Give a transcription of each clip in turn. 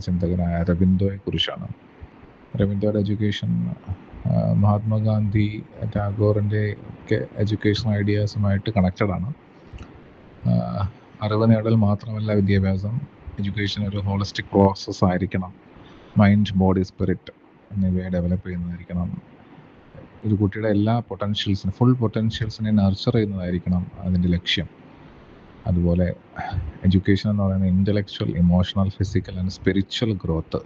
ചിന്തകനായ അരബിന്ദോയെ കുറിച്ചാണ്. അരബിന്ദോയുടെ എഡ്യൂക്കേഷൻ മഹാത്മാഗാന്ധി, ടാഗോറിൻ്റെ ഒക്കെ എഡ്യൂക്കേഷൻ ഐഡിയാസുമായിട്ട് കണക്റ്റഡ് ആണ്. അറിവ് നേടൽ മാത്രമല്ല വിദ്യാഭ്യാസം, എഡ്യൂക്കേഷൻ ഒരു ഹോളിസ്റ്റിക് പ്രോസസ് ആയിരിക്കണം. മൈൻഡ്, ബോഡി, സ്പിരിറ്റ് എന്നിവയെ ഡെവലപ്പ് ചെയ്യുന്നതായിരിക്കണം. ഒരു കുട്ടിയുടെ എല്ലാ പൊട്ടൻഷ്യൽസിനെ, ഫുൾ പൊട്ടൻഷ്യൽസിനെ നർച്ചർ ചെയ്യുന്നതായിരിക്കണം അതിൻ്റെ ലക്ഷ്യം. അതുപോലെ എഡ്യൂക്കേഷൻ എന്ന് പറയുന്നത് intellectual, emotional, physical and spiritual growth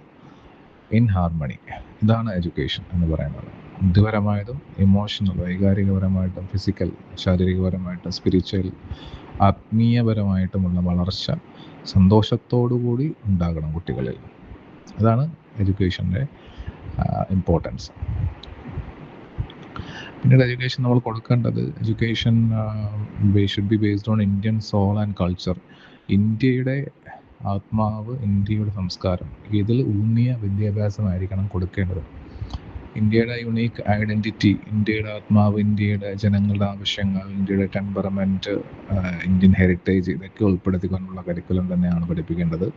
in harmony. ഇതാണ് എഡ്യൂക്കേഷൻ എന്ന് പറയുന്നത്. ബുദ്ധിപരമായതും ഇമോഷണൽ, വൈകാരികപരമായിട്ടും, ഫിസിക്കൽ, ശാരീരികപരമായിട്ടും, സ്പിരിച്വൽ, ആത്മീയപരമായിട്ടുമുള്ള വളർച്ച സന്തോഷത്തോടുകൂടി ഉണ്ടാകണം കുട്ടികളിൽ. അതാണ് എഡ്യൂക്കേഷൻ്റെ ഇമ്പോർട്ടൻസ്. പിന്നീട് എഡ്യൂക്കേഷൻ നമ്മൾ കൊടുക്കേണ്ടത്, education should be based on Indian soul and culture. ഇന്ത്യയുടെ ആത്മാവ്, ഇന്ത്യയുടെ സംസ്കാരം, ഇതിൽ ഊന്നിയ വിദ്യാഭ്യാസമായിരിക്കണം കൊടുക്കേണ്ടത്. ഇന്ത്യയുടെ യുണീക്ക് ഐഡൻറ്റിറ്റി, ഇന്ത്യയുടെ ആത്മാവ്, ഇന്ത്യയുടെ ജനങ്ങളുടെ ആവശ്യങ്ങൾ, ഇന്ത്യയുടെ ടെമ്പറമെൻറ്റ്, ഇന്ത്യൻ ഹെറിറ്റേജ്, ഇതൊക്കെ ഉൾപ്പെടുത്തിക്കൊണ്ടുള്ള കരിക്കുലം തന്നെയാണ് പഠിപ്പിക്കേണ്ടത്.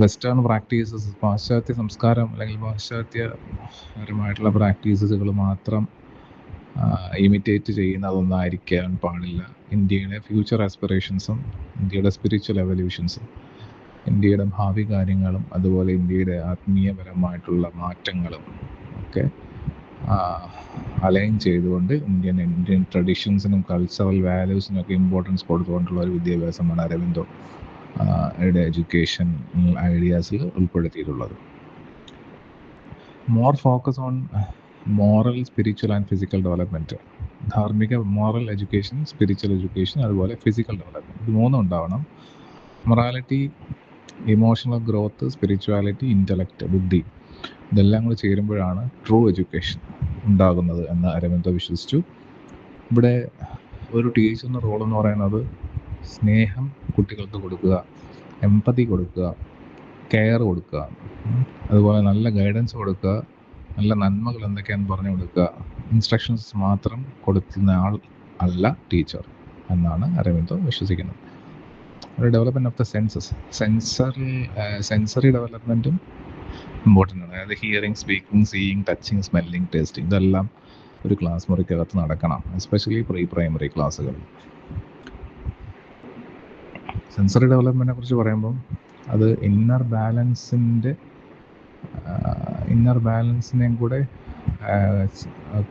വെസ്റ്റേൺ പ്രാക്ടീസസ്, പാശ്ചാത്യ സംസ്കാരം അല്ലെങ്കിൽ പാശ്ചാത്യപരമായിട്ടുള്ള പ്രാക്ടീസസുകൾ മാത്രം ഇമിറ്റേറ്റ് ചെയ്യുന്നതൊന്നായിരിക്കാൻ പാടില്ല. ഇന്ത്യയുടെ ഫ്യൂച്ചർ ആസ്പിറേഷൻസും, ഇന്ത്യയുടെ സ്പിരിച്വൽ എവല്യൂഷൻസും, ഇന്ത്യയുടെ ഭാവി കാര്യങ്ങളും, അതുപോലെ ഇന്ത്യയുടെ ആത്മീയപരമായിട്ടുള്ള മാറ്റങ്ങളും ഒക്കെ അലൈൻ ചെയ്തുകൊണ്ട് ഇന്ത്യൻ ട്രഡീഷൻസിനും കൾച്ചറൽ വാല്യൂസിനും ഒക്കെ ഇമ്പോർട്ടൻസ് കൊടുത്തുകൊണ്ടുള്ള ഒരു വിദ്യാഭ്യാസമാണ് അരബിന്ദോ എഡ്യൂക്കേഷൻ ഐഡിയാസിൽ ഉൾപ്പെടുത്തിയിട്ടുള്ളത്. More focus on moral, spiritual and physical development. ധാർമ്മിക, മോറൽ എഡ്യൂക്കേഷൻ, സ്പിരിച്വൽ എഡ്യൂക്കേഷൻ, അതുപോലെ ഫിസിക്കൽ ഡെവലപ്മെൻറ്റ്, ഇത് മൂന്നും ഉണ്ടാവണം. Morality, emotional growth, spirituality, intellect, ബുദ്ധി, ഇതെല്ലാം കൂടി ചേരുമ്പോഴാണ് ട്രൂ എഡ്യൂക്കേഷൻ ഉണ്ടാകുന്നത് എന്ന് അരബിന്ദോ വിശ്വസിച്ചു. ഇവിടെ ഒരു ടീച്ചറിൻ്റെ റോൾ എന്ന് പറയുന്നത് സ്നേഹം കുട്ടികൾക്ക് കൊടുക്കുക, എമ്പതി കൊടുക്കുക, കെയർ കൊടുക്കുക, അതുപോലെ നല്ല ഗൈഡൻസ് കൊടുക്കുക, നല്ല നന്മകൾ എന്തൊക്കെയാണെന്ന് പറഞ്ഞു കൊടുക്കുക. ഇൻസ്ട്രക്ഷൻസ് മാത്രം കൊടുക്കുന്ന ആൾ അല്ല ടീച്ചർ എന്നാണ് അരബിന്ദോ വിശ്വസിക്കുന്നത്. ഒരു ഡെവലപ്മെൻറ്റ് ഓഫ് ദ സെൻസറി ഡെവലപ്മെൻറ്റും ഇമ്പോർട്ടൻ്റ് ആണ്. അതായത് hearing, speaking, seeing, touching, smelling, tasting, ഇതെല്ലാം ഒരു ക്ലാസ് മുറിക്കകത്ത് നടക്കണം, എസ്പെഷ്യലി പ്രീ പ്രൈമറി ക്ലാസ്സുകൾ. സെൻസറി ഡെവലപ്മെൻറ്റിനെ കുറിച്ച് പറയുമ്പം അത് ഇന്നർ ബാലൻസിനെയും കൂടെ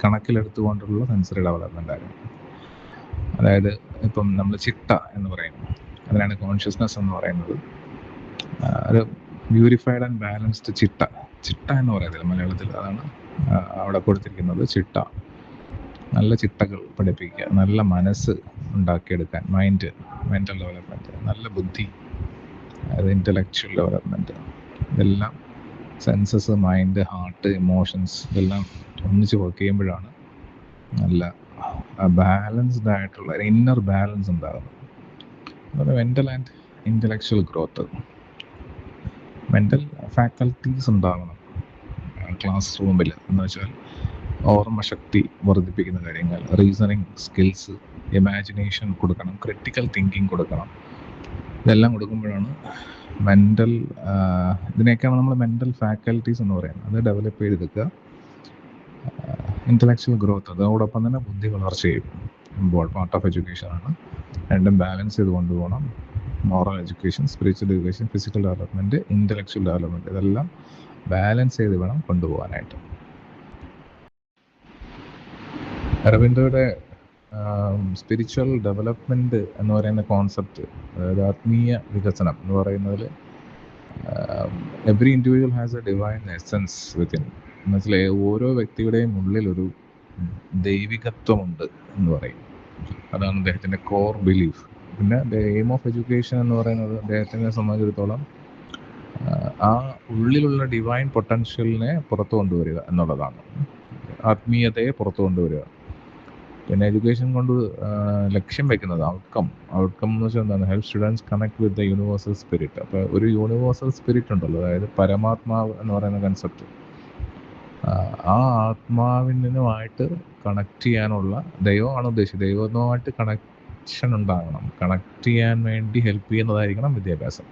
കണക്കിലെടുത്തുകൊണ്ടുള്ള സെൻസറി ഡെവലപ്മെൻ്റ് ആയിരുന്നു. അതായത് ഇപ്പം നമ്മൾ ചിട്ട എന്ന് പറയുന്നു, അതിനാണ് കോൺഷ്യസ്നെസ് എന്ന് പറയുന്നത്. ഒരു പ്യൂരിഫൈഡ് ആൻഡ് ബാലൻസ്ഡ് ചിട്ട എന്ന് പറയുന്നത് മലയാളത്തിൽ, അതാണ് അവിടെ കൊടുത്തിരിക്കുന്നത്. ചിട്ട, നല്ല ചിട്ടകൾ പഠിപ്പിക്കുക, നല്ല മനസ്സ് ഉണ്ടാക്കിയെടുക്കാൻ, മെൻ്റൽ ഡെവലപ്മെൻറ്റ്, നല്ല ബുദ്ധി, അതായത് ഇൻ്റലക്ച്വൽ ഡെവലപ്മെൻറ്റ്, ഇതെല്ലാം സെൻസസ്, മൈൻഡ്, ഹാർട്ട്, ഇമോഷൻസ് ഇതെല്ലാം ഒന്നിച്ച് വർക്ക് ചെയ്യുമ്പോഴാണ് നല്ല ബാലൻസ്ഡ് ആയിട്ടുള്ള ഇന്നർ ബാലൻസ് ഉണ്ടാകുന്നത്. അതുപോലെ mental and intellectual growth, mental faculties ഉണ്ടാകണം ക്ലാസ് റൂമിൽ. എന്ന് വെച്ചാൽ ഓർമ്മശക്തി വർദ്ധിപ്പിക്കുന്ന കാര്യങ്ങൾ, റീസണിങ് സ്കിൽസ്, ഇമാജിനേഷൻ കൊടുക്കണം, ക്രിട്ടിക്കൽ തിങ്കിങ് കൊടുക്കണം. ഇതെല്ലാം കൊടുക്കുമ്പോഴാണ് ഇതിനെയൊക്കെയാണ് നമ്മൾ മെൻ്റൽ ഫാക്കൽറ്റീസ് എന്ന് പറയുന്നത്. അത് ഡെവലപ്പ് ചെയ്തെടുക്കുക. ഇൻ്റലക്ച്വൽ ഗ്രോത്ത്, അതോടൊപ്പം തന്നെ ബുദ്ധി വളർച്ചയും പാർട്ട് ഓഫ് എഡ്യൂക്കേഷനാണ്. രണ്ടും ബാലൻസ് ചെയ്ത് കൊണ്ടുപോകണം. Moral education, spiritual education, physical development, intellectual development, ഇതെല്ലാം ബാലൻസ് ചെയ്ത് വേണം കൊണ്ടുപോകാനായിട്ട്. അരബിന്ദോയുടെ സ്പിരിച്വൽ ഡെവലപ്മെൻറ്റ് എന്ന് പറയുന്ന കോൺസെപ്റ്റ്, അതായത് ആത്മീയ വികസനം എന്ന് പറയുന്നതിൽ every individual has A divine essence within. എന്ന് വെച്ചാൽ ഓരോ വ്യക്തിയുടെയും ഉള്ളിലൊരു ദൈവികത്വമുണ്ട് എന്ന് പറയും. അതാണ് അദ്ദേഹത്തിൻ്റെ കോർ ബിലീഫ്. പിന്നെ ദ എയിം ഓഫ് എഡ്യൂക്കേഷൻ എന്ന് പറയുന്നത് അദ്ദേഹത്തിനെ സംബന്ധിച്ചിടത്തോളം ആ ഉള്ളിലുള്ള ഡിവൈൻ പൊട്ടൻഷ്യലിനെ പുറത്തു കൊണ്ടുവരിക എന്നുള്ളതാണ്, ആത്മീയതയെ പുറത്തു കൊണ്ടുവരിക. പിന്നെ എഡ്യൂക്കേഷൻ കൊണ്ട് ലക്ഷ്യം വയ്ക്കുന്നത് ഔട്ട്കം എന്ന് വെച്ചാൽ എന്താണ്? Help students connect with the universal spirit. അപ്പോൾ ഒരു യൂണിവേഴ്സൽ സ്പിരിറ്റ് ഉണ്ടല്ലോ, അതായത് പരമാത്മാവ് എന്ന് പറയുന്ന കൺസെപ്റ്റ്, ആ ആത്മാവിനുമായിട്ട് കണക്ട് ചെയ്യാനുള്ള, ദൈവമാണ് ഉദ്ദേശിച്ചത്, ദൈവവുമായിട്ട് കണക്ഷൻ ഉണ്ടാകണം. കണക്ട് ചെയ്യാൻ വേണ്ടി ഹെൽപ്പ് ചെയ്യുന്നതായിരിക്കണം വിദ്യാഭ്യാസം.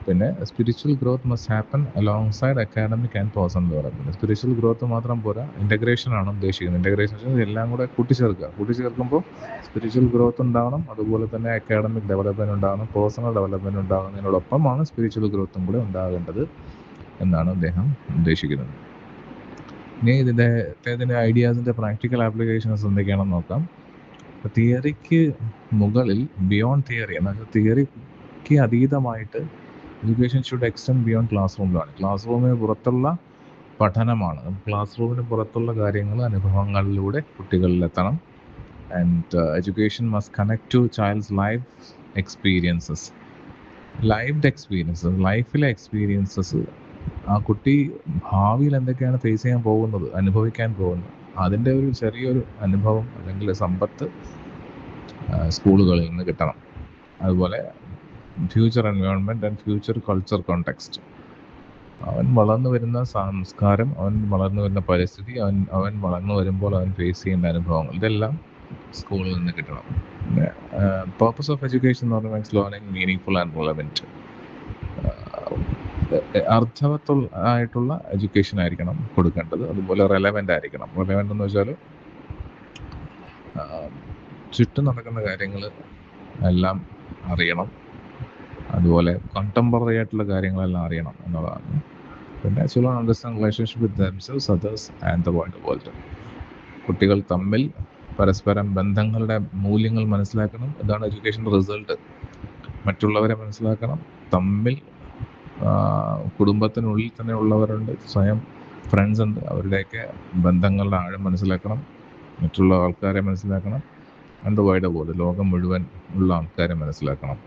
പിന്നെ spiritual growth must happen along side academic and personal development. Spiritual growth മാത്രം പോരാ, ഇൻ്റഗ്രേഷൻ ആണ് ഉദ്ദേശിക്കുന്നത്. ഇൻ്റഗ്രേഷൻ എല്ലാം കൂടെ കൂട്ടിച്ചേർക്കുമ്പോൾ സ്പിരിച്വൽ ഗ്രോത്ത് ഉണ്ടാവണം, അതുപോലെ തന്നെ അക്കാഡമിക് ഡെവലപ്മെന്റ് ഉണ്ടാവണം, പേഴ്സണൽ ഡെവലപ്മെന്റ് ഉണ്ടാകുന്നതിനോടൊപ്പമാണ് സ്പിരിച്വൽ ഗ്രോത്തും കൂടെ ഉണ്ടാകേണ്ടത് എന്നാണ് അദ്ദേഹം ഉദ്ദേശിക്കുന്നത്. ഇനി ഇതിൻ്റെ ഐഡിയാസിൻ്റെ പ്രാക്ടിക്കൽ ആപ്ലിക്കേഷൻസ് എന്തൊക്കെയാണെന്ന് നോക്കാം. തിയറിക്ക് മുകളിൽ ബിയോണ്ട് തിയറി, എന്നാൽ തിയറിക്ക് അതീതമായിട്ട് education should extend beyond class റൂമിലാണ്. ക്ലാസ് റൂമിന് പുറത്തുള്ള പഠനമാണ്. ക്ലാസ് റൂമിന് പുറത്തുള്ള കാര്യങ്ങൾ അനുഭവങ്ങളിലൂടെ കുട്ടികളിലെത്തണം. And education must connect to child's life experiences. ലൈഫിലെ എക്സ്പീരിയൻസസ്, ആ കുട്ടി ഭാവിയിൽ എന്തൊക്കെയാണ് ഫേസ് ചെയ്യാൻ പോകുന്നത്, അനുഭവിക്കാൻ പോകുന്നത്, അതിൻ്റെ ഒരു ചെറിയൊരു അനുഭവം അല്ലെങ്കിൽ സമ്പത്ത് സ്കൂളുകളിൽ നിന്ന് കിട്ടണം. അതുപോലെ future environment and future culture context. അവൻ വളർന്നു വരുന്ന സംസ്കാരം, അവൻ വളർന്നു വരുന്ന പരിസ്ഥിതി, അവൻ വളർന്നു വരുമ്പോൾ അവൻ ഫേസ് ചെയ്യുന്ന അനുഭവങ്ങൾ, ഇതെല്ലാം സ്കൂളിൽ നിന്ന് കിട്ടണം. പിന്നെ പർപ്പസ് ഓഫ് എഡ്യൂക്കേഷൻ എന്ന് പറഞ്ഞാൽ ലേണിംഗ് മീനിങ് ആൻഡ് റെലവൻറ്റ്. അർത്ഥവത്തായിട്ടുള്ള എഡ്യൂക്കേഷൻ ആയിരിക്കണം കൊടുക്കേണ്ടത്. അതുപോലെ റെലവൻ്റ് ആയിരിക്കണം. റെലവൻ്റ് എന്ന് വെച്ചാൽ ചുറ്റും നടക്കുന്ന കാര്യങ്ങൾ എല്ലാം അറിയണം, അതുപോലെ കണ്ടംപററി ആയിട്ടുള്ള കാര്യങ്ങളെല്ലാം അറിയണം എന്നുള്ളതാണ്. പിന്നെ ചില understand relationship with themselves, others and the world. കുട്ടികൾ തമ്മിൽ പരസ്പരം ബന്ധങ്ങളുടെ മൂല്യങ്ങൾ മനസ്സിലാക്കണം. ഇതാണ് എഡ്യൂക്കേഷൻ്റെ റിസൾട്ട്. മറ്റുള്ളവരെ മനസ്സിലാക്കണം, തമ്മിൽ കുടുംബത്തിനുള്ളിൽ തന്നെ ഉള്ളവരുണ്ട്, സ്വയം ഫ്രണ്ട്സ് ഉണ്ട്, അവരുടെയൊക്കെ ബന്ധങ്ങളുടെ ആഴം മനസ്സിലാക്കണം, മറ്റുള്ള ആൾക്കാരെ മനസ്സിലാക്കണം, ആൻഡ് ദ വൈഡ് വേൾഡ്, ലോകം മുഴുവൻ ഉള്ള ആൾക്കാരെ മനസ്സിലാക്കണം.